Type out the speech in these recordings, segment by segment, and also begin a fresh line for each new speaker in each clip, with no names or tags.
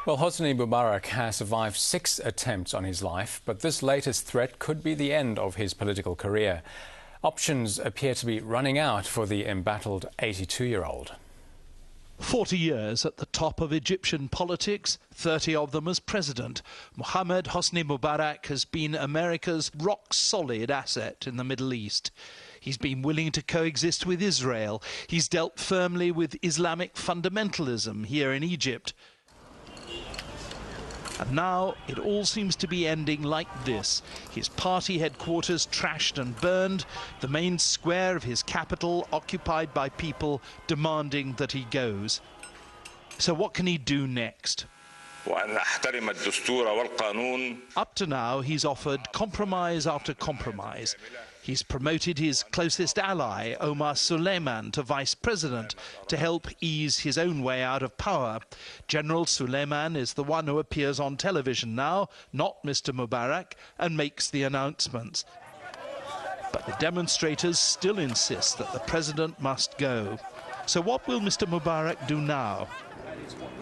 Well, Housni Mubarak has survived 6 attempts on his life, but this latest threat could be the end of his political career. Options appear to be running out for the embattled 82-year-old.
40 years at the top of Egyptian politics, 30 of them as president, Mohammed Housni Mubarak has been America's rock-solid asset in the Middle East. He's been willing to coexist with Israel. He's dealt firmly with Islamic fundamentalism here in Egypt. And now it all seems to be ending like this. His party headquarters trashed and burned, the main square of his capital occupied by people demanding that he goes. So what can he do next? Up to now, he's offered compromise after compromise. He's promoted his closest ally, Omar Suleiman, to vice president to help ease his own way out of power. General Suleiman is the one who appears on television now, not Mr. Mubarak, and makes the announcements. But the demonstrators still insist that the president must go. So what will Mr. Mubarak do now?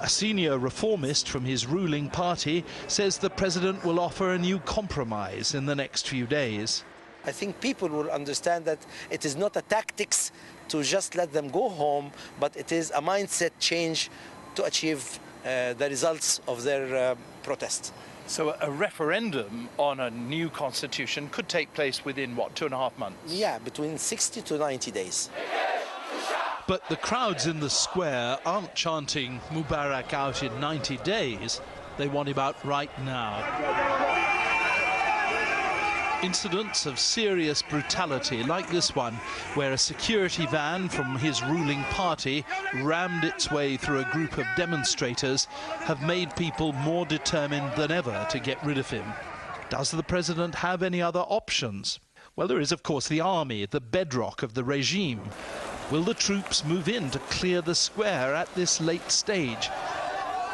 A senior reformist from his ruling party says the president will offer a new compromise in the next few days.
I think people will understand that it is not a tactics to just let them go home, but it is a mindset change to achieve the results of their protest.
So a referendum on a new constitution could take place within, what, 2.5 months?
Yeah, between 60 to 90 days.
But the crowds in the square aren't chanting Mubarak out in 90 days. They want him out right now. Incidents of serious brutality like this one, where a security van from his ruling party rammed its way through a group of demonstrators, have made people more determined than ever to get rid of him. Does the president have any other options? Well, there is, of course, the army, the bedrock of the regime. Will the troops move in to clear the square at this late stage?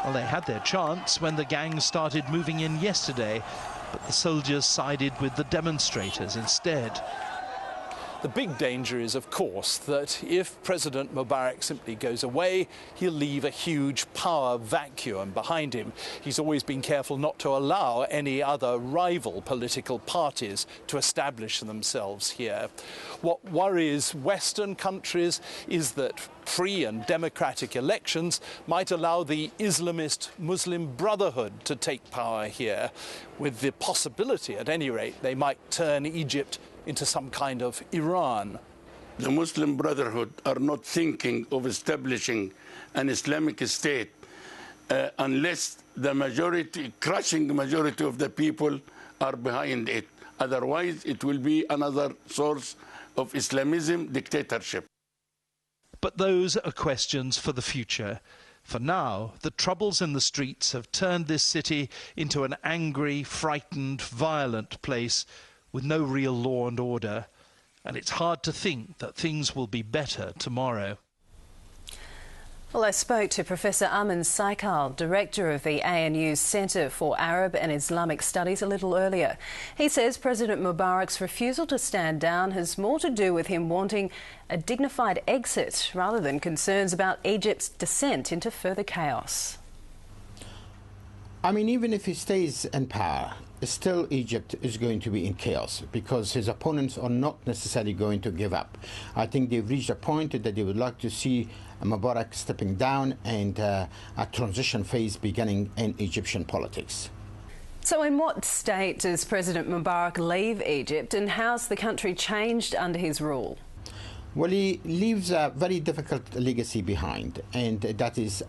Well, they had their chance when the gang started moving in yesterday, but the soldiers sided with the demonstrators instead. The big danger is, of course, that if President Mubarak simply goes away, he'll leave a huge power vacuum behind him. He's always been careful not to allow any other rival political parties to establish themselves here. What worries Western countries is that free and democratic elections might allow the Islamist Muslim Brotherhood to take power here, with the possibility, at any rate, they might turn Egypt into some kind of Iran.
The Muslim Brotherhood are not thinking of establishing an Islamic state unless the majority, crushing majority of the people are behind it. Otherwise, it will be another source of Islamism dictatorship.
But those are questions for the future. For now, the troubles in the streets have turned this city into an angry, frightened, violent place with no real law and order. And it's hard to think that things will be better tomorrow.
Well, I spoke to Professor Amin Saikal, Director of the ANU's Centre for Arab and Islamic Studies, a little earlier. He says President Mubarak's refusal to stand down has more to do with him wanting a dignified exit rather than concerns about Egypt's descent into further chaos.
I mean, even if he stays in power, still Egypt is going to be in chaos because his opponents are not necessarily going to give up. I think they've reached a point that they would like to see Mubarak stepping down and a transition phase beginning in Egyptian politics.
So in what state does President Mubarak leave Egypt, and how's the country changed under his rule?
Well, he leaves a very difficult legacy behind, and that is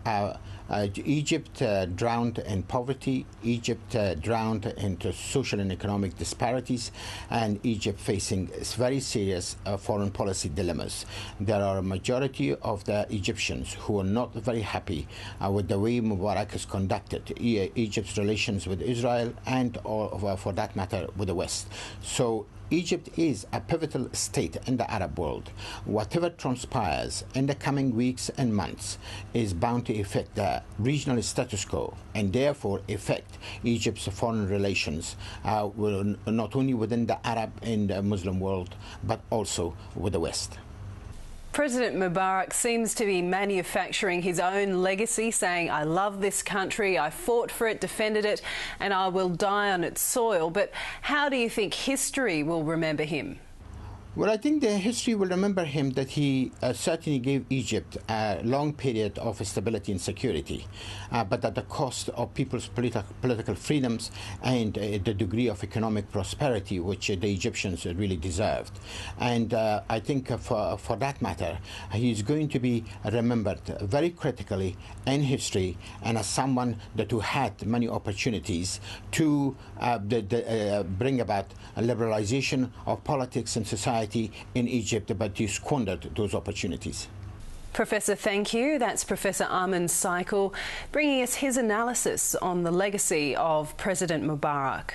Egypt drowned in poverty, Egypt drowned into social and economic disparities, and Egypt facing very serious foreign policy dilemmas. There are a majority of the Egyptians who are not very happy with the way Mubarak has conducted Egypt's relations with Israel and, for that matter, with the West. So Egypt is a pivotal state in the Arab world. Whatever transpires in the coming weeks and months is bound to affect the regional status quo and therefore affect Egypt's foreign relations, not only within the Arab and Muslim world, but also with the West.
President Mubarak seems to be manufacturing his own legacy, saying, "I love this country, I fought for it, defended it, and I will die on its soil." But how do you think history will remember him?
Well, I think the history will remember him that he certainly gave Egypt a long period of stability and security, but at the cost of people's political freedoms and the degree of economic prosperity which the Egyptians really deserved. And I think for that matter, he is going to be remembered very critically in history, and as someone that who had many opportunities to bring about a liberalization of politics and society in Egypt, but you squandered those opportunities.
Professor, thank you. That's Professor Armin Saikal bringing us his analysis on the legacy of President Mubarak.